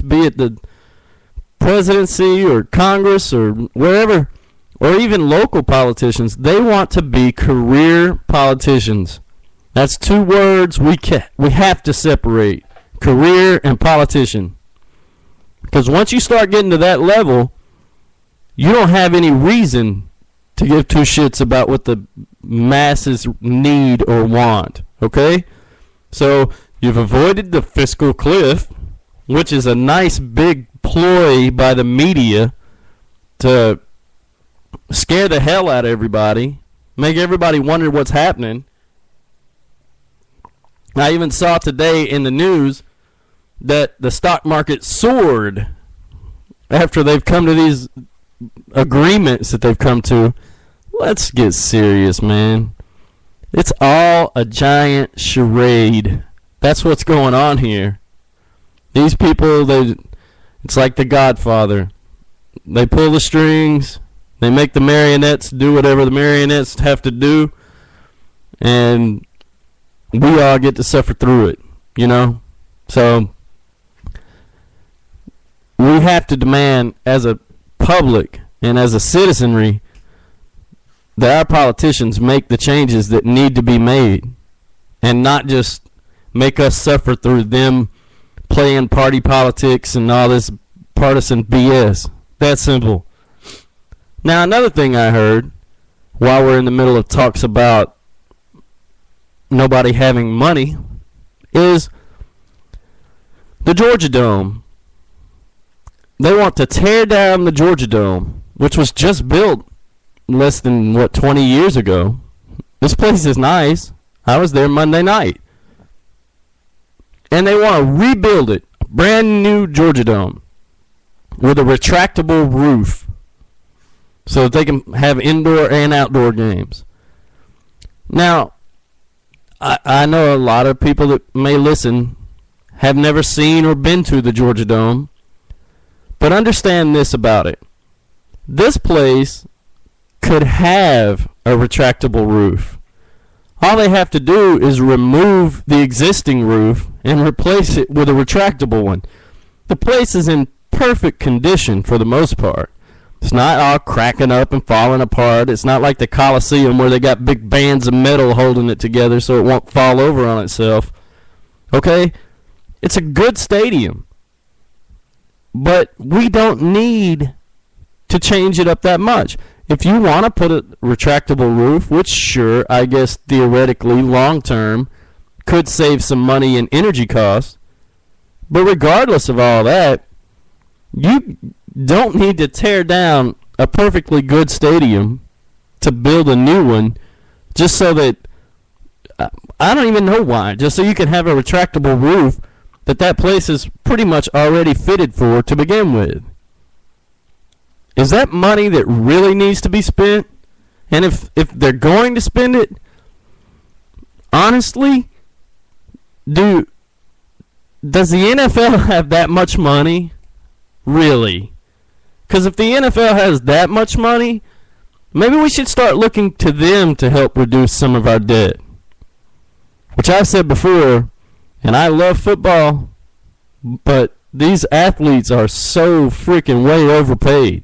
be it the presidency or Congress or wherever, or even local politicians, they want to be career politicians. That's two words we have to separate, career and politician. Because once you start getting to that level, you don't have any reason to give two shits about what the masses need or want, okay? So you've avoided the fiscal cliff, which is a nice big ploy by the media to scare the hell out of everybody, make everybody wonder what's happening. I even saw today in the news that the stock market soared after they've come to these agreements that they've come to. Let's get serious, man. It's all a giant charade. That's what's going on here. These people, it's like The Godfather. They pull the strings. They make the marionettes do whatever the marionettes have to do. And we all get to suffer through it, you know? So we have to demand as a public and as a citizenry that our politicians make the changes that need to be made and not just make us suffer through them playing party politics and all this partisan BS. That simple. Now, another thing I heard while we're in the middle of talks about nobody having money is the Georgia Dome. They want to tear down the Georgia Dome, which was just built less than, 20 years ago. This place is nice. I was there Monday night. And they want to rebuild it, a brand new Georgia Dome, with a retractable roof so that they can have indoor and outdoor games. Now, I know a lot of people that may listen have never seen or been to the Georgia Dome, but understand this about it. This place could have a retractable roof. All they have to do is remove the existing roof and replace it with a retractable one. The place is in perfect condition for the most part. It's not all cracking up and falling apart. It's not like the Coliseum where they got big bands of metal holding it together so it won't fall over on itself. Okay? It's a good stadium. But we don't need to change it up that much. If you want to put a retractable roof, which sure, I guess theoretically long term could save some money in energy costs, but regardless of all that, you don't need to tear down a perfectly good stadium to build a new one just so that, I don't even know why, just so you can have a retractable roof that place is pretty much already fitted for to begin with. Is that money that really needs to be spent? And if they're going to spend it, honestly, does the NFL have that much money? Really? Because if the NFL has that much money, maybe we should start looking to them to help reduce some of our debt. Which I've said before, and I love football, but these athletes are so freaking way overpaid.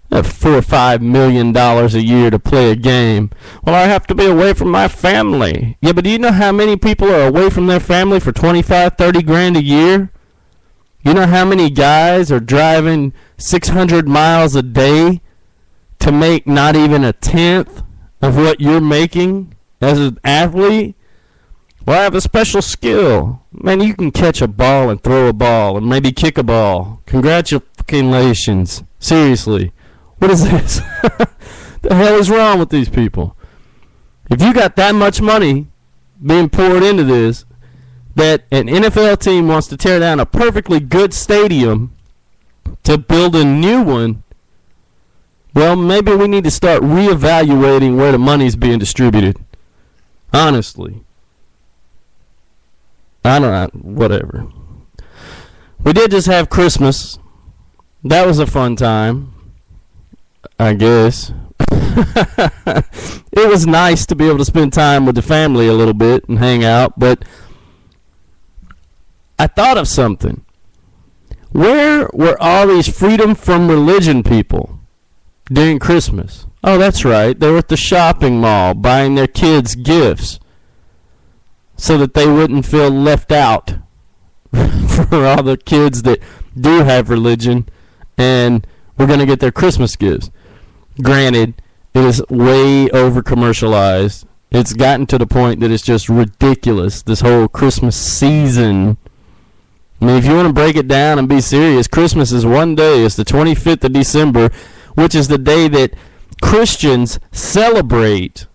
$4 or $5 million a year to play a game. Well, I have to be away from my family. Yeah, but do you know how many people are away from their family for 25, 30 grand a year? You know how many guys are driving 600 miles a day to make not even a tenth of what you're making as an athlete? Well, I have a special skill. Man, you can catch a ball and throw a ball and maybe kick a ball. Congratulations. Seriously. What is this? The hell is wrong with these people? If you got that much money being poured into this, that an NFL team wants to tear down a perfectly good stadium to build a new one, well, maybe we need to start reevaluating where the money's being distributed. Honestly. I don't know. Whatever. We did just have Christmas. That was a fun time, I guess. It was nice to be able to spend time with the family a little bit and hang out, but I thought of something. Where were all these freedom from religion people during Christmas? Oh, that's right. They were at the shopping mall buying their kids gifts so that they wouldn't feel left out for all the kids that do have religion and we're going to get their Christmas gifts. Granted, it is way over commercialized. It's gotten to the point that it's just ridiculous, this whole Christmas season. I mean, if you want to break it down and be serious, Christmas is one day. It's the 25th of December, which is the day that Christians celebrate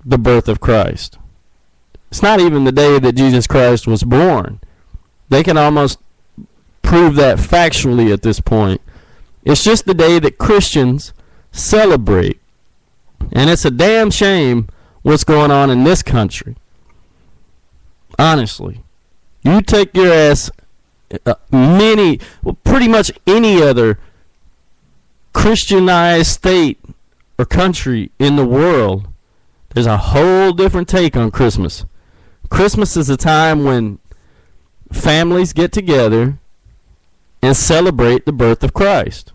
the birth of Christ. It's not even the day that Jesus Christ was born. They can almost prove that factually at this point. It's just the day that Christians celebrate. And it's a damn shame what's going on in this country. Honestly. You take your ass pretty much any other Christianized state or country in the world, there's a whole different take on Christmas. Christmas is a time when families get together and celebrate the birth of Christ.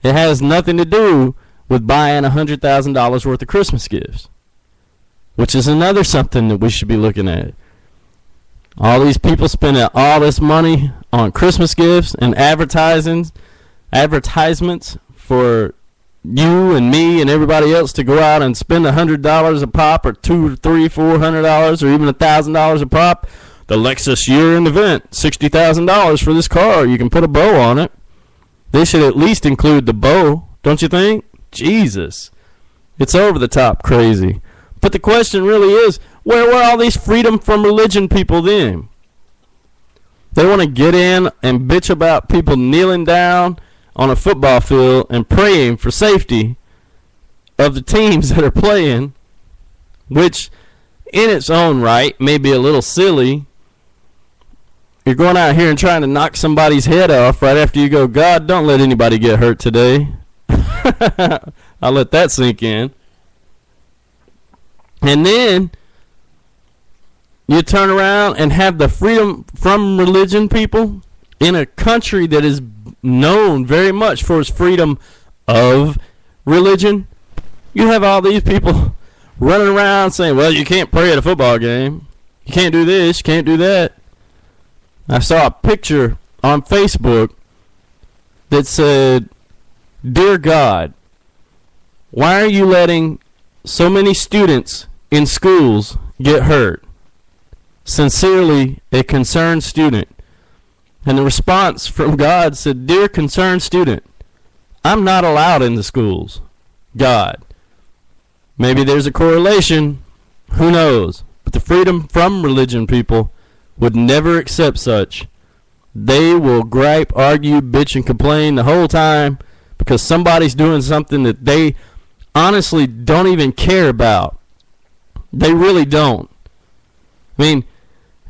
It has nothing to do with buying $100,000 worth of Christmas gifts, which is another something that we should be looking at. All these people spending all this money on Christmas gifts and advertisements for you and me and everybody else to go out and spend $100 a pop, or $200, $300, $400, or even $1,000 a pop. The Lexus year-end event, $60,000 for this car. You can put a bow on it. They should at least include the bow, don't you think? Jesus. It's over the top crazy. But the question really is, where were all these freedom from religion people then? They want to get in and bitch about people kneeling down on a football field and praying for safety of the teams that are playing, which in its own right may be a little silly. You're going out here and trying to knock somebody's head off right after you go, God, don't let anybody get hurt today. I'll let that sink in. And then you turn around and have the freedom from religion people in a country that is known very much for its freedom of religion. You have all these people running around saying, well, you can't pray at a football game. You can't do this, you can't do that. I saw a picture on Facebook that said, Dear God, why are you letting so many students in schools get hurt? Sincerely, a concerned student. And the response from God said, Dear concerned student, I'm not allowed in the schools. God. Maybe there's a correlation. Who knows? But the freedom from religion people would never accept such. They will gripe, argue, bitch, and complain the whole time because somebody's doing something that they honestly don't even care about. They really don't. I mean,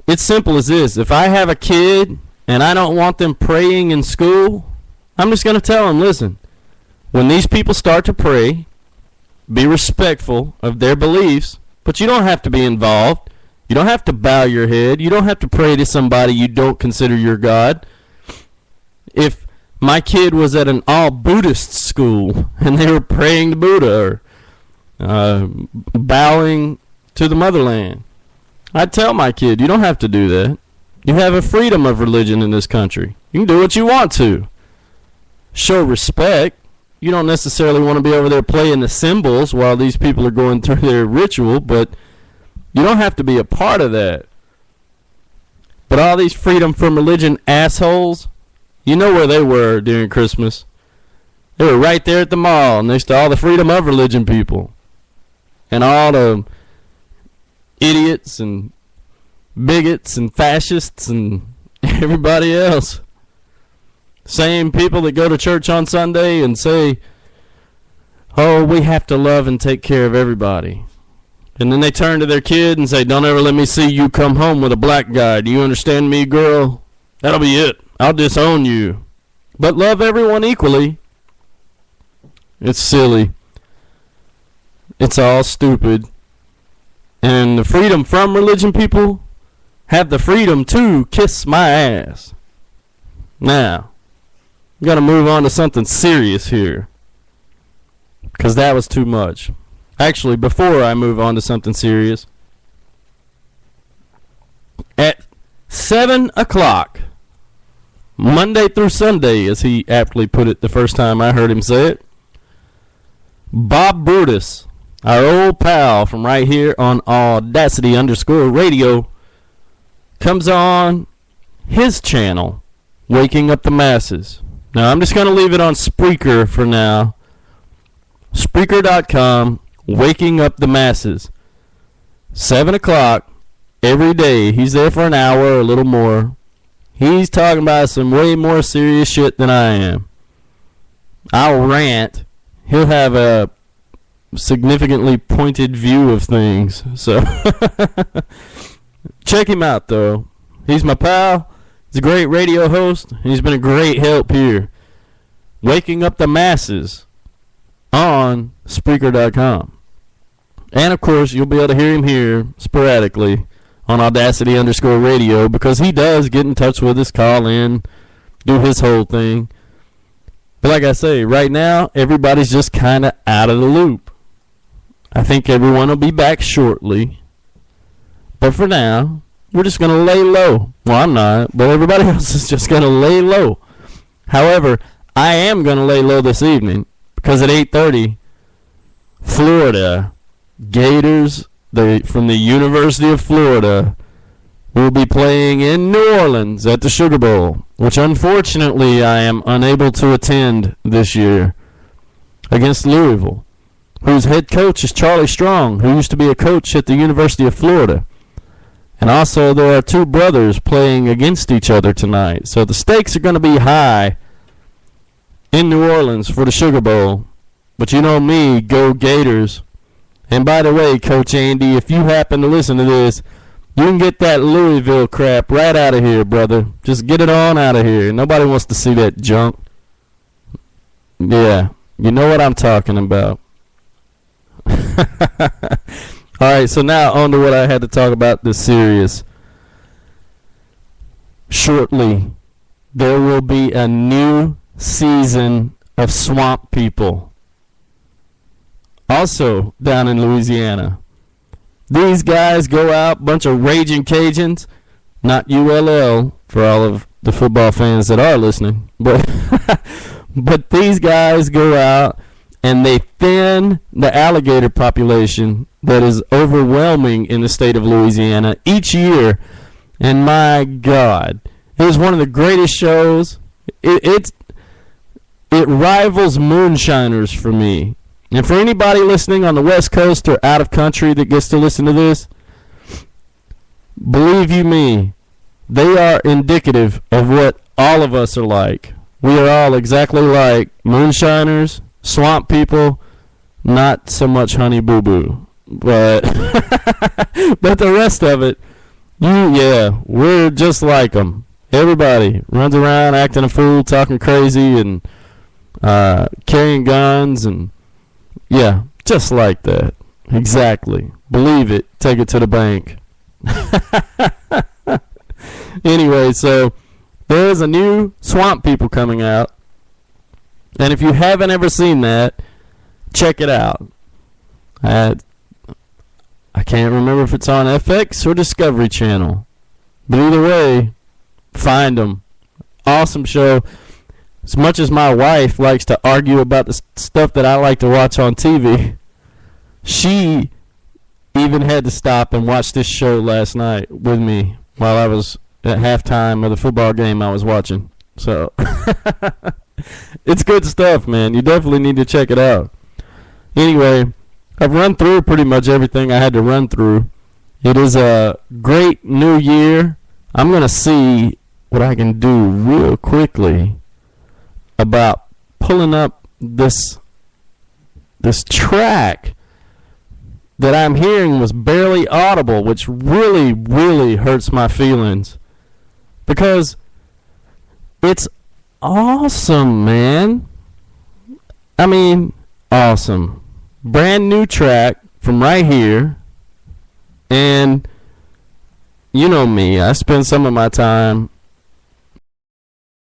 it's simple as this. If I have a kid and I don't want them praying in school, I'm just going to tell them, listen, when these people start to pray, be respectful of their beliefs, but you don't have to be involved. You don't have to bow your head. You don't have to pray to somebody you don't consider your God. If my kid was at an all-Buddhist school and they were praying to Buddha or bowing to the motherland, I'd tell my kid, you don't have to do that. You have a freedom of religion in this country. You can do what you want to. Show respect. You don't necessarily want to be over there playing the cymbals while these people are going through their ritual, but you don't have to be a part of that. But all these freedom from religion assholes, you know where they were during Christmas. They were right there at the mall next to all the freedom of religion people. And all the idiots and bigots and fascists and everybody else. Same people that go to church on Sunday and say, oh, we have to love and take care of everybody. And then they turn to their kid and say, don't ever let me see you come home with a black guy. Do you understand me, girl? That'll be it. I'll disown you. But love everyone equally. It's silly. It's all stupid. And the freedom from religion people have the freedom to kiss my ass. Now, I'm going to move on to something serious here, because that was too much. Actually, before I move on to something serious, at 7 o'clock, Monday through Sunday, as he aptly put it the first time I heard him say it, Bob Brutus, our old pal from right here on Audacity_radio, comes on his channel, Waking Up the Masses. Now, I'm just going to leave it on Spreaker for now. Spreaker.com, Waking Up the Masses. 7 o'clock every day. He's there for an hour or a little more. He's talking about some way more serious shit than I am. I'll rant. He'll have a significantly pointed view of things. So, check him out, though. He's my pal. He's a great radio host. He's been a great help here. Waking Up the Masses on Spreaker.com. And, of course, you'll be able to hear him here sporadically on Audacity_radio, because he does get in touch with us, call in, do his whole thing. But like I say, right now, everybody's just kind of out of the loop. I think everyone will be back shortly. But for now, we're just going to lay low. Well, I'm not, but everybody else is just going to lay low. However, I am going to lay low this evening, because at 8:30, Florida Gators from the University of Florida will be playing in New Orleans at the Sugar Bowl, which unfortunately I am unable to attend this year, against Louisville, whose head coach is Charlie Strong, who used to be a coach at the University of Florida. And also there are two brothers playing against each other tonight. So the stakes are going to be high in New Orleans for the Sugar Bowl. But you know me, go Gators. And by the way, Coach Andy, if you happen to listen to this, you can get that Louisville crap right out of here, brother. Just get it on out of here. Nobody wants to see that junk. Yeah, you know what I'm talking about. All right, so now on to what I had to talk about this serious. Shortly, there will be a new season of Swamp People. Also down in Louisiana. These guys go out, bunch of raging Cajuns, not ULL for all of the football fans that are listening, but but these guys go out and they thin the alligator population that is overwhelming in the state of Louisiana each year. And my God, it was one of the greatest shows. It rivals Moonshiners for me. And for anybody listening on the West Coast or out of country that gets to listen to this, believe you me, they are indicative of what all of us are like. We are all exactly like Moonshiners, Swamp People, not so much Honey Boo Boo. But but the rest of it, we're just like them. Everybody runs around acting a fool, talking crazy, and carrying guns, and yeah, just like that. Exactly. Believe it. Take it to the bank. Anyway, so there's a new Swamp People coming out. And if you haven't ever seen that, check it out. I can't remember if it's on FX or Discovery Channel. But either way, find them. Awesome show. As much as my wife likes to argue about the stuff that I like to watch on TV, she even had to stop and watch this show last night with me while I was at halftime of the football game I was watching. So, it's good stuff, man. You definitely need to check it out. Anyway, I've run through pretty much everything I had to run through. It is a great new year. I'm going to see what I can do real quickly about pulling up this track that I'm hearing was barely audible, which really, really hurts my feelings, because it's awesome, man. I mean, awesome. Brand new track from right here, and you know me, I spend some of my time